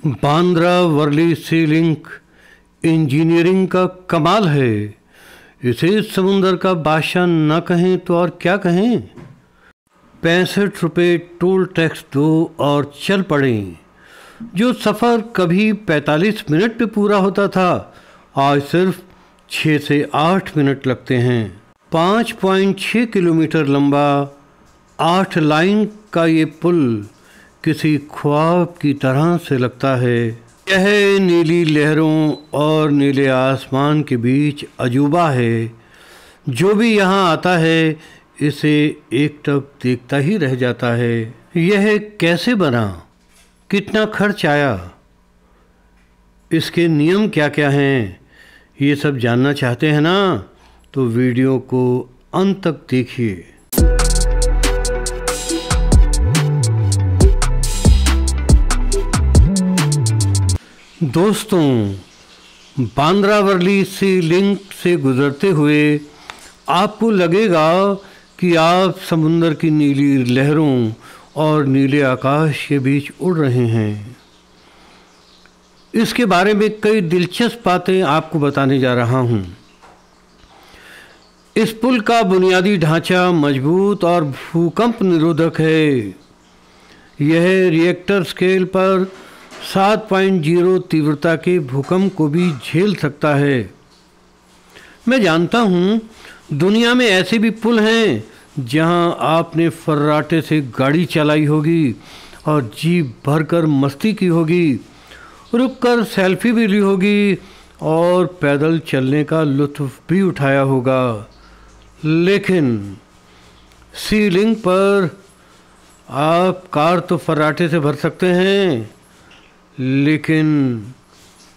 बांद्रा वर्ली सी link engineering का कमाल है। इसे समुंदर का बादशाह न कहें तो और क्या कहें। 65 रुपये टोल टैक्स दो और चल पड़ें। जो सफ़र कभी 45 मिनट में पूरा होता था, आज सिर्फ 6 से 8 मिनट लगते हैं। 5.6 किलोमीटर लंबा 8 लाइन का ये पुल किसी ख्वाब की तरह से लगता है। यह नीली लहरों और नीले आसमान के बीच अजूबा है। जो भी यहाँ आता है इसे एकटक देखता ही रह जाता है। यह कैसे बना, कितना खर्च आया, इसके नियम क्या क्या हैं, ये सब जानना चाहते हैं ना, तो वीडियो को अंत तक देखिए। दोस्तों, बांद्रा वर्ली सी लिंक से गुजरते हुए आपको लगेगा कि आप समुंदर की नीली लहरों और नीले आकाश के बीच उड़ रहे हैं। इसके बारे में कई दिलचस्प बातें आपको बताने जा रहा हूं। इस पुल का बुनियादी ढांचा मजबूत और भूकंप निरोधक है। यह रिएक्टर स्केल पर 7.0 तीव्रता के भूकंप को भी झेल सकता है। मैं जानता हूँ दुनिया में ऐसे भी पुल हैं जहाँ आपने फर्राटे से गाड़ी चलाई होगी और जी भरकर मस्ती की होगी, रुककर सेल्फी भी ली होगी और पैदल चलने का लुत्फ़ भी उठाया होगा। लेकिन सी लिंक पर आप कार तो फर्राटे से भर सकते हैं, लेकिन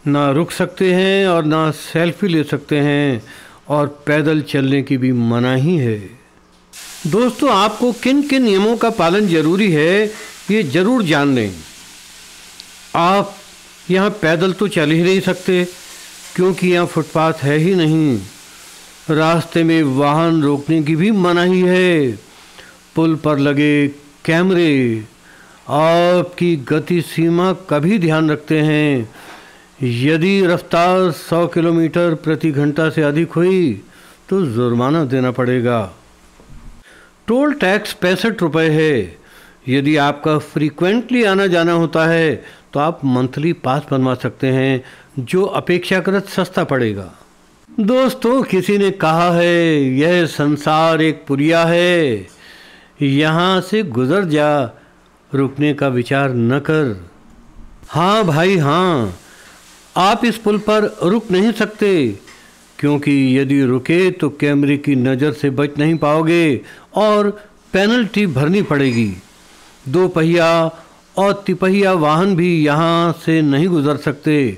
ना रुक सकते हैं और ना सेल्फी ले सकते हैं और पैदल चलने की भी मनाही है। दोस्तों, आपको किन किन नियमों का पालन जरूरी है ये ज़रूर जान लें। आप यहाँ पैदल तो चल ही नहीं सकते क्योंकि यहाँ फुटपाथ है ही नहीं। रास्ते में वाहन रोकने की भी मनाही है। पुल पर लगे कैमरे आपकी गति सीमा का भी ध्यान रखते हैं। यदि रफ्तार 100 किलोमीटर प्रति घंटा से अधिक हुई तो जुर्माना देना पड़ेगा। टोल टैक्स 65 रुपये है। यदि आपका फ्रीक्वेंटली आना जाना होता है तो आप मंथली पास बनवा सकते हैं, जो अपेक्षाकृत सस्ता पड़ेगा। दोस्तों, किसी ने कहा है यह संसार एक पुलिया है, यहाँ से गुजर जा, रुकने का विचार न कर। हाँ भाई हाँ, आप इस पुल पर रुक नहीं सकते क्योंकि यदि रुके तो कैमरे की नज़र से बच नहीं पाओगे और पेनल्टी भरनी पड़ेगी। 2 पहिया और तिपहिया वाहन भी यहाँ से नहीं गुजर सकते।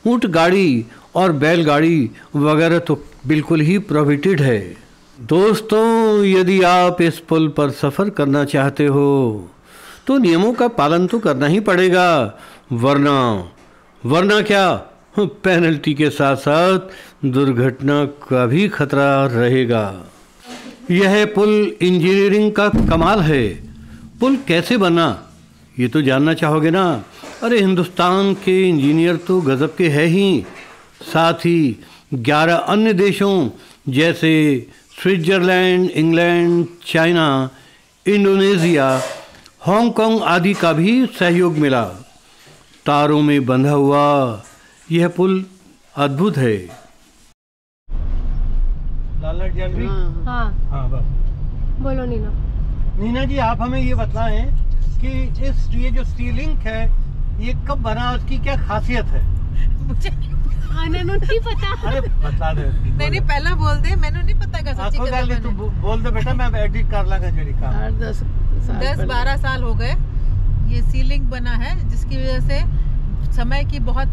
ऊँट गाड़ी और बैलगाड़ी वगैरह तो बिल्कुल ही प्रोहिबिटेड है। दोस्तों, यदि आप इस पुल पर सफ़र करना चाहते हो तो नियमों का पालन तो करना ही पड़ेगा, वरना क्या, पेनल्टी के साथ साथ दुर्घटना का भी खतरा रहेगा। यह पुल इंजीनियरिंग का कमाल है। पुल कैसे बना ये तो जानना चाहोगे ना। अरे, हिंदुस्तान के इंजीनियर तो गजब के हैं ही, साथ ही 11 अन्य देशों जैसे Switzerland, England, China, Indonesia, Hong Kong आदि का भी सहयोग मिला। तारों में बंधा हुआ यह पुल अद्भुत है। लाल जल रही? हाँ बस। बोलो नीना जी, आप हमें ये बताएं कि ये जो सी लिंक है ये कब बना, उसकी क्या खासियत है? मुझे नहीं पता। अरे बता दे। नहीं पहला बोल दे, मैंने नहीं पता का सच्ची कदम। तू बोल दे बेटा, मैं एडिट कर लागा जेडी का। 10-12 साल हो गए ये सी लिंक बना है, जिसकी वजह से समय की बहुत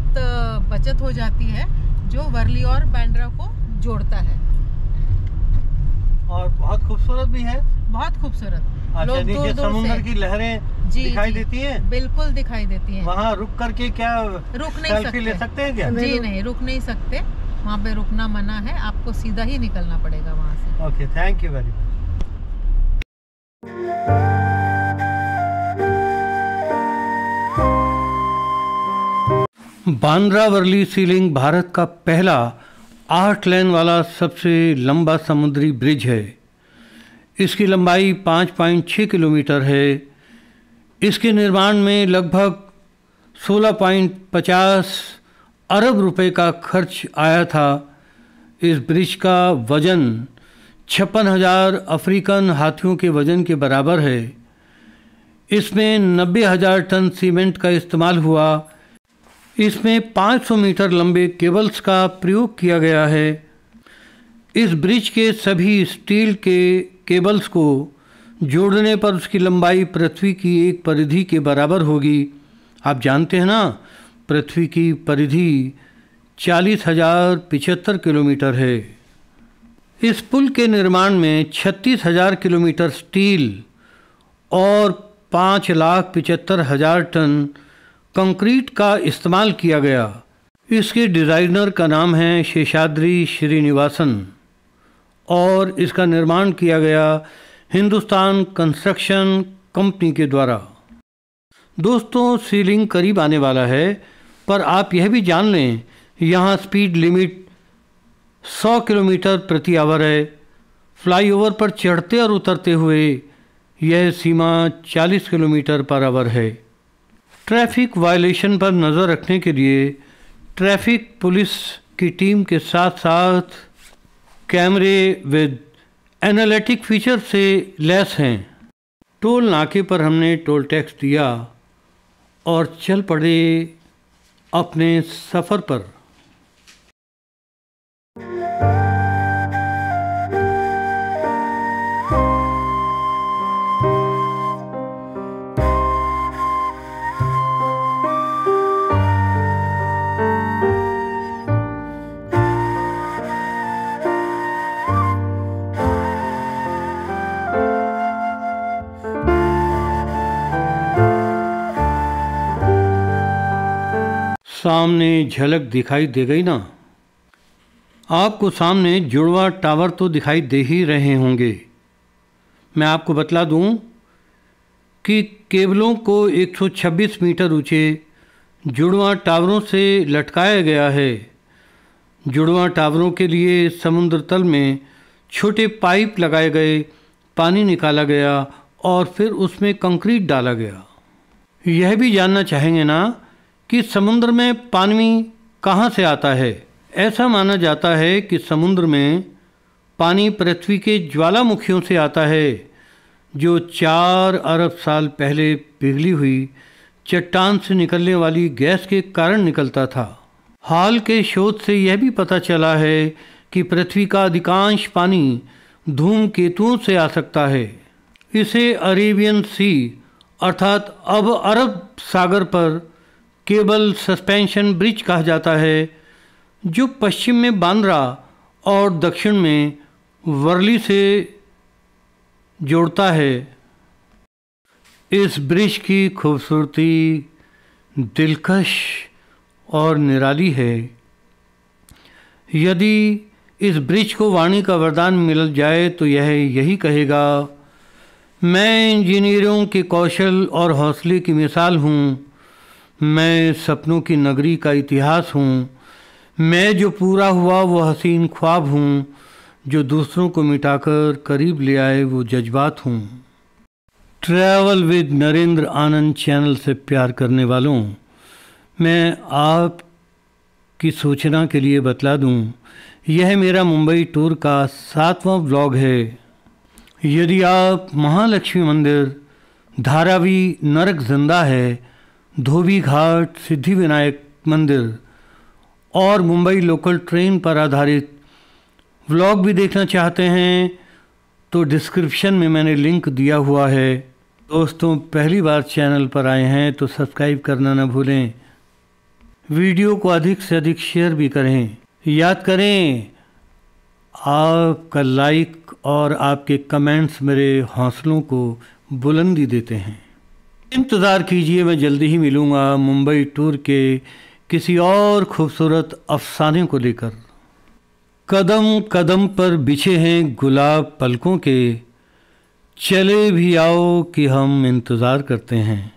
बचत हो जाती है, जो वर्ली और बांद्रा को जोड़ता है। और बहुत खूबसूरत भी है। बहुत खूबसूरत। लोग दूर दूर समुद्र की लहरें दिखाई देती हैं। बिल्कुल दिखाई देती हैं। वहाँ रुक करके क्या रुक नहीं सकते? ले सकते हैं क्या? जी नहीं, रुक नहीं सकते। वहाँ पे रुकना मना है, आपको सीधा ही निकलना पड़ेगा वहाँ से। Okay, thank you very much. Bandra Worli sea link Bharat का पहला 8 लेन वाला सबसे लंबा समुद्री ब्रिज है। इसकी लंबाई 5.6 किलोमीटर है। इसके निर्माण में लगभग 16.50 अरब रुपए का खर्च आया था। इस ब्रिज का वजन 56,000 अफ्रीकन हाथियों के वजन के बराबर है। इसमें 90,000 टन सीमेंट का इस्तेमाल हुआ। इसमें 500 मीटर लंबे केबल्स का प्रयोग किया गया है। इस ब्रिज के सभी स्टील के केबल्स को जोड़ने पर उसकी लंबाई पृथ्वी की एक परिधि के बराबर होगी। आप जानते हैं ना, पृथ्वी की परिधि 40,075 किलोमीटर है। इस पुल के निर्माण में 36,000 किलोमीटर स्टील और 5,75,000 टन कंक्रीट का इस्तेमाल किया गया। इसके डिज़ाइनर का नाम है शेषाद्री श्रीनिवासन और इसका निर्माण किया गया हिंदुस्तान कंस्ट्रक्शन कंपनी के द्वारा। दोस्तों, सीलिंग करीब आने वाला है, पर आप यह भी जान लें यहाँ स्पीड लिमिट 100 किलोमीटर प्रति आवर है। फ्लाईओवर पर चढ़ते और उतरते हुए यह सीमा 40 किलोमीटर पर आवर है। ट्रैफिक वायलेशन पर नज़र रखने के लिए ट्रैफिक पुलिस की टीम के साथ साथ कैमरे विद एनालिटिक फीचर से लैस हैं। टोल नाके पर हमने टोल टैक्स दिया और चल पड़े अपने सफ़र पर। सामने झलक दिखाई दे गई ना? आपको सामने जुड़वा टावर तो दिखाई दे ही रहे होंगे। मैं आपको बतला दूं कि केबलों को 126 मीटर ऊंचे जुड़वा टावरों से लटकाया गया है। जुड़वा टावरों के लिए समुद्र तल में छोटे पाइप लगाए गए, पानी निकाला गया और फिर उसमें कंक्रीट डाला गया। यह भी जानना चाहेंगे ना कि समुद्र में पानी कहाँ से आता है? ऐसा माना जाता है कि समुद्र में पानी पृथ्वी के ज्वालामुखियों से आता है, जो 4 अरब साल पहले पिघली हुई चट्टान से निकलने वाली गैस के कारण निकलता था। हाल के शोध से यह भी पता चला है कि पृथ्वी का अधिकांश पानी धूमकेतुओं से आ सकता है। इसे अरेबियन सी अर्थात अब अरब सागर पर केबल सस्पेंशन ब्रिज कहा जाता है, जो पश्चिम में बांद्रा और दक्षिण में वर्ली से जोड़ता है। इस ब्रिज की खूबसूरती दिलकश और निराली है। यदि इस ब्रिज को वाणी का वरदान मिल जाए तो यह यही कहेगा, मैं इंजीनियरों के कौशल और हौसले की मिसाल हूँ, मैं सपनों की नगरी का इतिहास हूँ, मैं जो पूरा हुआ वो हसीन ख्वाब हूँ, जो दूसरों को मिटाकर करीब ले आए वो जज्बात हूँ। Travel with Narendra Anand channel से प्यार करने वालों, मैं आपकी सूचना के लिए बतला दूँ, यह मेरा मुंबई टूर का 7वां व्लॉग है। यदि आप महालक्ष्मी मंदिर, धारावी नरक जिंदा है, धोबी घाट सिद्धिविनायक मंदिर और मुंबई लोकल ट्रेन पर आधारित व्लॉग भी देखना चाहते हैं तो डिस्क्रिप्शन में मैंने लिंक दिया हुआ है। दोस्तों, पहली बार चैनल पर आए हैं तो सब्सक्राइब करना न भूलें। वीडियो को अधिक से अधिक शेयर भी करें। याद करें, आपका लाइक और आपके कमेंट्स मेरे हौसलों को बुलंदी देते हैं। इंतज़ार कीजिए, मैं जल्दी ही मिलूँगा मुंबई टूर के किसी और खूबसूरत अफसाने को लेकर। कदम कदम पर बिछे हैं गुलाब पलकों के, चले भी आओ कि हम इंतज़ार करते हैं।